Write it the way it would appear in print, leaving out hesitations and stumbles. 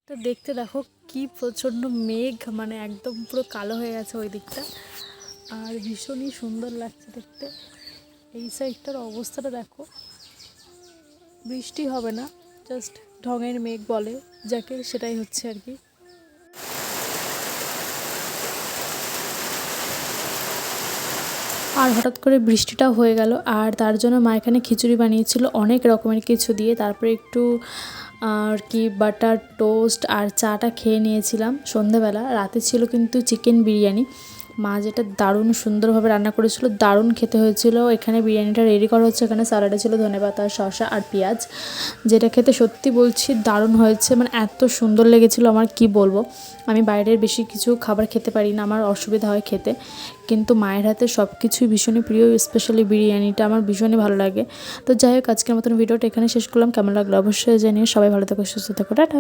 তো দেখতে দেখো কি প্রচণ্ড মেঘ, মানে একদম পুরো কালো হয়ে গেছে ওই দিকটা, আর ভীষণই সুন্দর লাগছে দেখতে। এই সাইডটার অবস্থাটা দেখো, বৃষ্টি হবে না, জাস্ট ঢঙের মেঘ বলে যাকে, সেটাই হচ্ছে আর কি। আর হঠাৎ করে বৃষ্টিটাও হয়ে গেল, আর তার জন্য মা এখানে খিচুড়ি বানিয়েছিল অনেক রকমের কিছু দিয়ে, তারপরে একটু আর কি বাটার টোস্ট আর চাটা খেয়ে নিয়েছিলাম সন্ধেবেলা। রাতে ছিল কিন্তু চিকেন বিরিয়ানি, মা যেটা দারুণ সুন্দরভাবে রান্না করেছিল, দারুণ খেতে হয়েছিল। এখানে বিরিয়ানিটা রেডি করা হচ্ছে, এখানে স্যালাডে ছিল ধনেপাতা, শসা আর পেঁয়াজ, যেটা খেতে সত্যি বলছি দারুণ হয়েছে, মানে এত সুন্দর লেগেছিল আমার কি বলবো। আমি বাইরের বেশি কিছু খাবার খেতে পারি না, আমার অসুবিধা হয় খেতে, কিন্তু মায়ের হাতে সব কিছুই ভীষণই প্রিয়, স্পেশালি বিরিয়ানিটা আমার ভীষণই ভালো লাগে। তো যাই হোক, আজকের মতন ভিডিওটা এখানে শেষ করলাম। কেমন লাগলো অবশ্যই জানিয়ে, সবাই ভালো থেকো, সুস্থ থেকো, টাটা।